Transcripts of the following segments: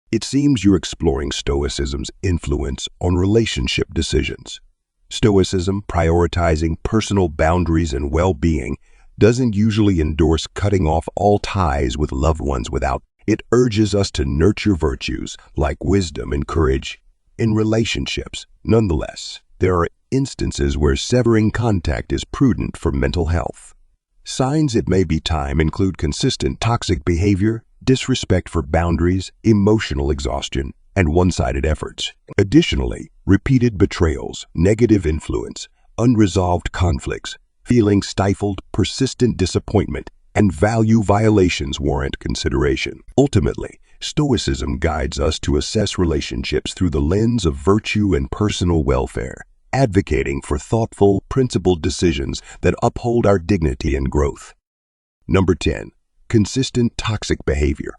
It seems you're exploring Stoicism's influence on relationship decisions. Stoicism, prioritizing personal boundaries and well-being, doesn't usually endorse cutting off all ties with loved ones without. It urges us to nurture virtues like wisdom and courage in relationships. Nonetheless, there are instances where severing contact is prudent for mental health. Signs it may be time include consistent toxic behavior, disrespect for boundaries, emotional exhaustion, and one-sided efforts. Additionally, repeated betrayals, negative influence, unresolved conflicts, feeling stifled, persistent disappointment, and value violations warrant consideration. Ultimately, Stoicism guides us to assess relationships through the lens of virtue and personal welfare, advocating for thoughtful, principled decisions that uphold our dignity and growth. Number 10. Consistent toxic behavior.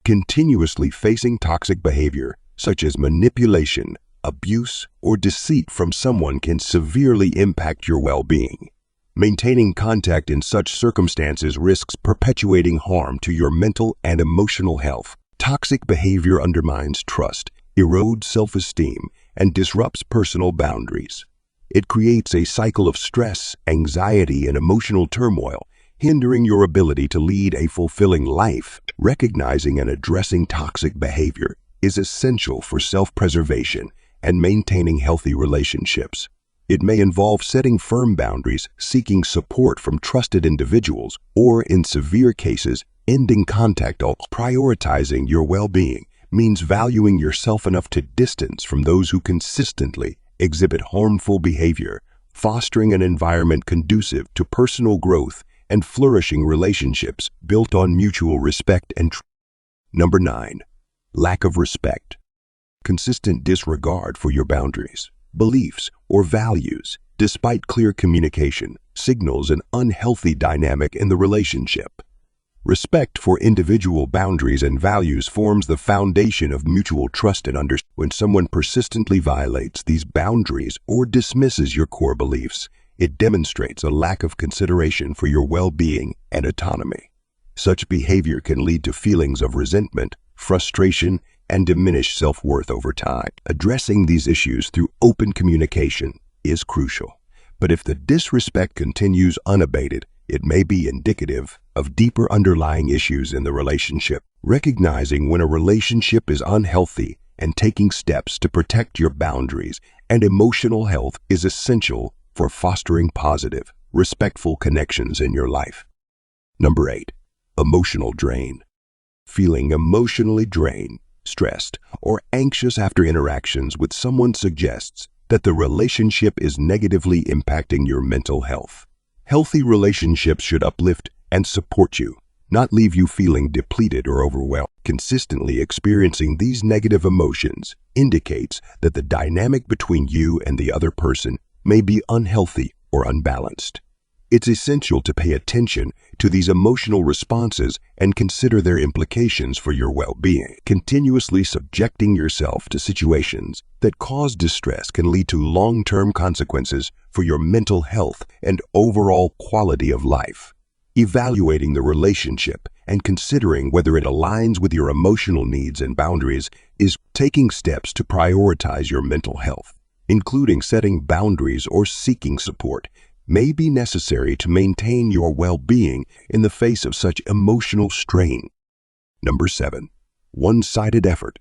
Continuously facing toxic behavior, such as manipulation, abuse, or deceit from someone can severely impact your well-being. Maintaining contact in such circumstances risks perpetuating harm to your mental and emotional health. Toxic behavior undermines trust, erodes self-esteem, and disrupts personal boundaries. It creates a cycle of stress, anxiety, and emotional turmoil, hindering your ability to lead a fulfilling life. Recognizing and addressing toxic behavior is essential for self-preservation and maintaining healthy relationships. It may involve setting firm boundaries, seeking support from trusted individuals, or, in severe cases, ending contact. Prioritizing your well-being means valuing yourself enough to distance from those who consistently exhibit harmful behavior, fostering an environment conducive to personal growth and flourishing relationships built on mutual respect and trust. Number 9. Lack of respect. Consistent disregard for your boundaries, beliefs, or values, despite clear communication, signals an unhealthy dynamic in the relationship. Respect for individual boundaries and values forms the foundation of mutual trust and understanding. When someone persistently violates these boundaries or dismisses your core beliefs, it demonstrates a lack of consideration for your well-being and autonomy. Such behavior can lead to feelings of resentment, frustration, and diminished self-worth over time. Addressing these issues through open communication is crucial. But if the disrespect continues unabated, it may be indicative of deeper underlying issues in the relationship. Recognizing when a relationship is unhealthy and taking steps to protect your boundaries and emotional health is essential for fostering positive, respectful connections in your life. Number 8. Emotional drain. Feeling emotionally drained, stressed, or anxious after interactions with someone suggests that the relationship is negatively impacting your mental health. Healthy relationships should uplift and support you, not leave you feeling depleted or overwhelmed. Consistently experiencing these negative emotions indicates that the dynamic between you and the other person may be unhealthy or unbalanced. It's essential to pay attention to these emotional responses and consider their implications for your well-being. Continuously subjecting yourself to situations that cause distress can lead to long-term consequences for your mental health and overall quality of life. Evaluating the relationship and considering whether it aligns with your emotional needs and boundaries is taking steps to prioritize your mental health, including setting boundaries or seeking support, may be necessary to maintain your well-being in the face of such emotional strain. Number 7. One-sided effort.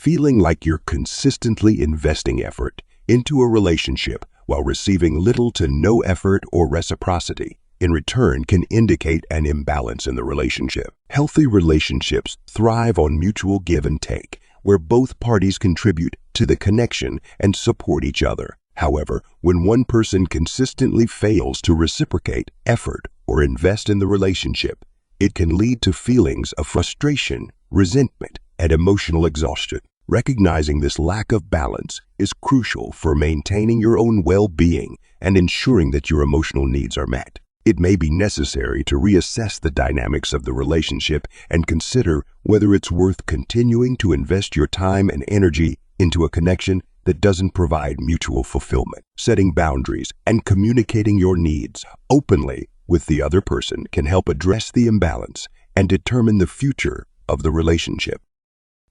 Feeling like you're consistently investing effort into a relationship while receiving little to no effort or reciprocity in return can indicate an imbalance in the relationship. Healthy relationships thrive on mutual give and take, where both parties contribute to the connection and support each other. However, when one person consistently fails to reciprocate effort or invest in the relationship, it can lead to feelings of frustration, resentment, and emotional exhaustion. Recognizing this lack of balance is crucial for maintaining your own well-being and ensuring that your emotional needs are met. It may be necessary to reassess the dynamics of the relationship and consider whether it's worth continuing to invest your time and energy into a connection that doesn't provide mutual fulfillment. Setting boundaries and communicating your needs openly with the other person can help address the imbalance and determine the future of the relationship.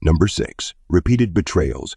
Number 6. Repeated betrayals.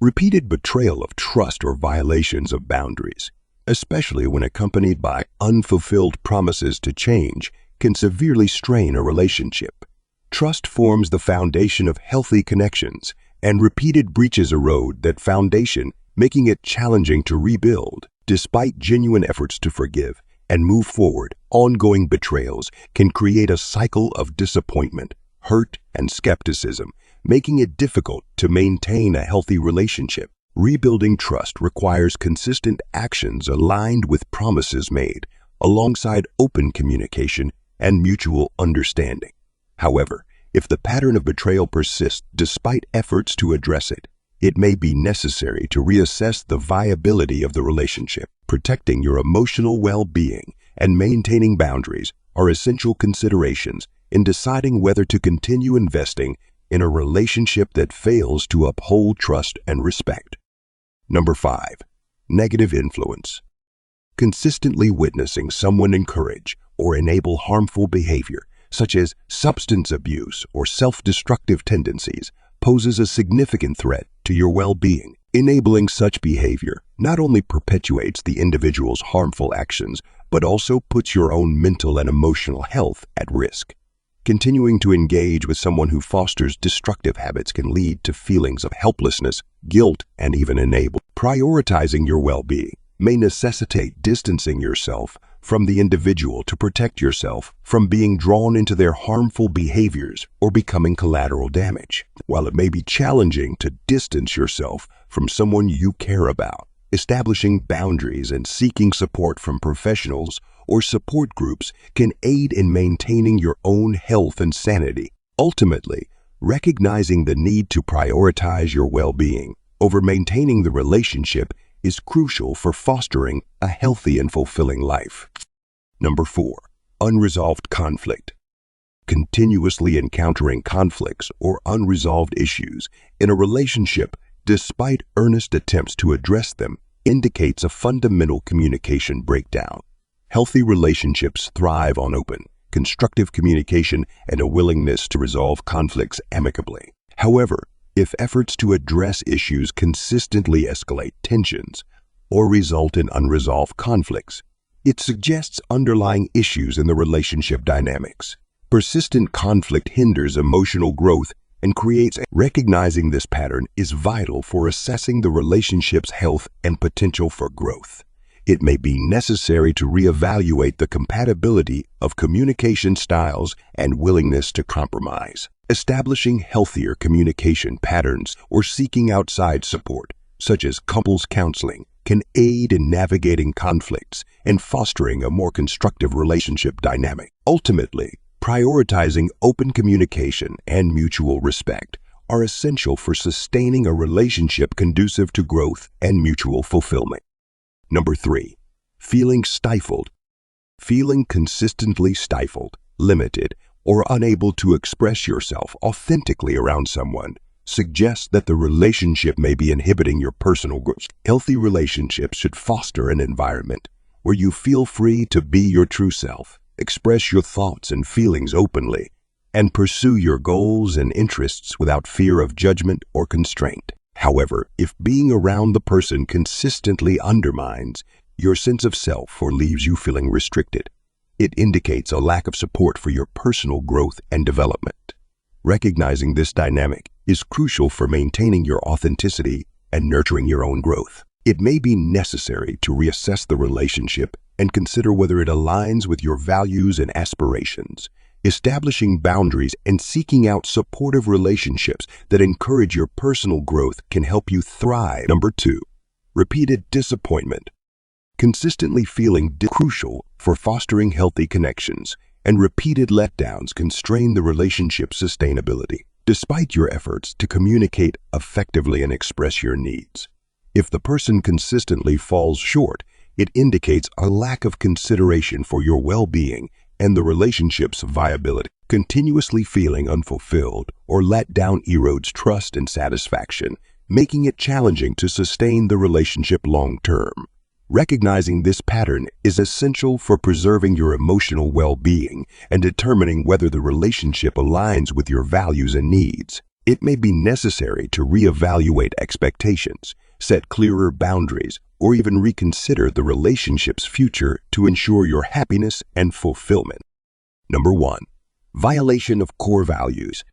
Repeated betrayal of trust or violations of boundaries, especially when accompanied by unfulfilled promises to change, can severely strain a relationship. Trust forms the foundation of healthy connections, and repeated breaches erode that foundation, making it challenging to rebuild. Despite genuine efforts to forgive and move forward, ongoing betrayals can create a cycle of disappointment, hurt, and skepticism, making it difficult to maintain a healthy relationship. Rebuilding trust requires consistent actions aligned with promises made, alongside open communication and mutual understanding. However, if the pattern of betrayal persists despite efforts to address it, it may be necessary to reassess the viability of the relationship. Protecting your emotional well-being and maintaining boundaries are essential considerations in deciding whether to continue investing in a relationship that fails to uphold trust and respect. Number 5. Negative influence. Consistently witnessing someone encourage or enable harmful behavior, such as substance abuse or self-destructive tendencies, poses a significant threat to your well-being. Enabling such behavior not only perpetuates the individual's harmful actions, but also puts your own mental and emotional health at risk. Continuing to engage with someone who fosters destructive habits can lead to feelings of helplessness, guilt, and even enable. Prioritizing your well-being may necessitate distancing yourself from the individual to protect yourself from being drawn into their harmful behaviors or becoming collateral damage. While it may be challenging to distance yourself from someone you care about, establishing boundaries and seeking support from professionals or support groups can aid in maintaining your own health and sanity. Ultimately, recognizing the need to prioritize your well-being over maintaining the relationship is crucial for fostering a healthy and fulfilling life. Number 4. Unresolved conflict. Continuously encountering conflicts or unresolved issues in a relationship despite earnest attempts to address them indicates a fundamental communication breakdown. Healthy relationships thrive on open, constructive communication and a willingness to resolve conflicts amicably. However, if efforts to address issues consistently escalate tensions or result in unresolved conflicts, it suggests underlying issues in the relationship dynamics. Persistent conflict hinders emotional growth and creates. Recognizing this pattern is vital for assessing the relationship's health and potential for growth. It may be necessary to reevaluate the compatibility of communication styles and willingness to compromise. Establishing healthier communication patterns or seeking outside support, such as couples counseling, can aid in navigating conflicts and fostering a more constructive relationship dynamic. Ultimately, prioritizing open communication and mutual respect are essential for sustaining a relationship conducive to growth and mutual fulfillment. Number 3. Feeling stifled. Feeling consistently stifled, limited, or unable to express yourself authentically around someone suggests that the relationship may be inhibiting your personal growth. Healthy relationships should foster an environment where you feel free to be your true self, express your thoughts and feelings openly, and pursue your goals and interests without fear of judgment or constraint. However, if being around the person consistently undermines your sense of self or leaves you feeling restricted, it indicates a lack of support for your personal growth and development. Recognizing this dynamic is crucial for maintaining your authenticity and nurturing your own growth. It may be necessary to reassess the relationship and consider whether it aligns with your values and aspirations. Establishing boundaries and seeking out supportive relationships that encourage your personal growth can help you thrive. Number 2. Repeated disappointment. Consistently feeling crucial for fostering healthy connections, and repeated letdowns can strain the relationship's sustainability, despite your efforts to communicate effectively and express your needs. If the person consistently falls short, it indicates a lack of consideration for your well-being and the relationship's viability. Continuously feeling unfulfilled or let down erodes trust and satisfaction, making it challenging to sustain the relationship long-term. Recognizing this pattern is essential for preserving your emotional well-being and determining whether the relationship aligns with your values and needs. It may be necessary to reevaluate expectations, set clearer boundaries, or even reconsider the relationship's future to ensure your happiness and fulfillment. Number 1. Violation of core values.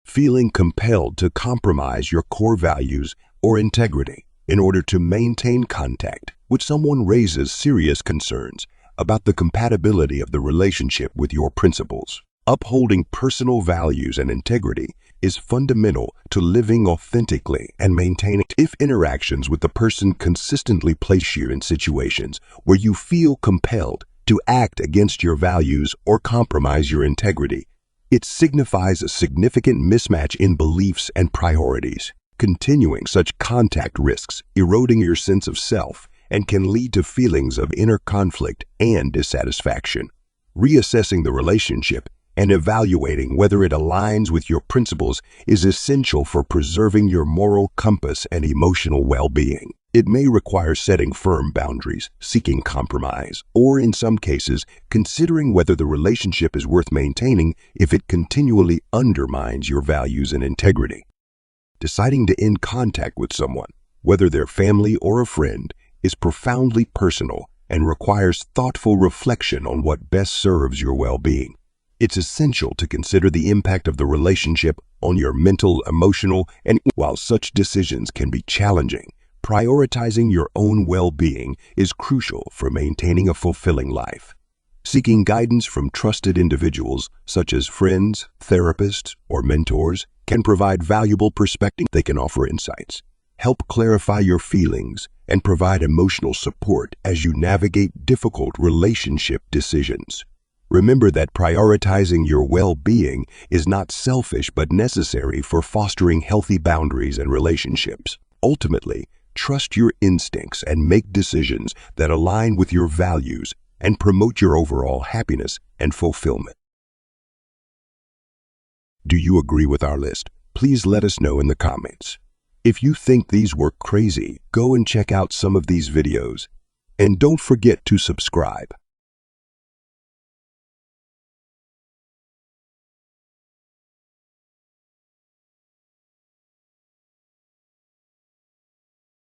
Feeling compelled to compromise your core values or integrity in order to maintain contact with someone raises serious concerns about the compatibility of the relationship with your principles. Upholding personal values and integrity is fundamental to living authentically and maintaining. If interactions with the person consistently place you in situations where you feel compelled to act against your values or compromise your integrity, it signifies a significant mismatch in beliefs and priorities. Continuing such contact risks eroding your sense of self and can lead to feelings of inner conflict and dissatisfaction. Reassessing the relationship and evaluating whether it aligns with your principles is essential for preserving your moral compass and emotional well-being. It may require setting firm boundaries, seeking compromise, or in some cases, considering whether the relationship is worth maintaining if it continually undermines your values and integrity. Deciding to end contact with someone, whether they're family or a friend, is profoundly personal and requires thoughtful reflection on what best serves your well-being. It's essential to consider the impact of the relationship on your mental, emotional, and while such decisions can be challenging, prioritizing your own well-being is crucial for maintaining a fulfilling life. Seeking guidance from trusted individuals such as friends, therapists, or mentors can provide valuable perspective. They can offer insights, help clarify your feelings, and provide emotional support as you navigate difficult relationship decisions. Remember that prioritizing your well-being is not selfish but necessary for fostering healthy boundaries and relationships. Ultimately, trust your instincts and make decisions that align with your values and promote your overall happiness and fulfillment. Do you agree with our list? Please let us know in the comments. If you think these were crazy, go and check out some of these videos. And don't forget to subscribe.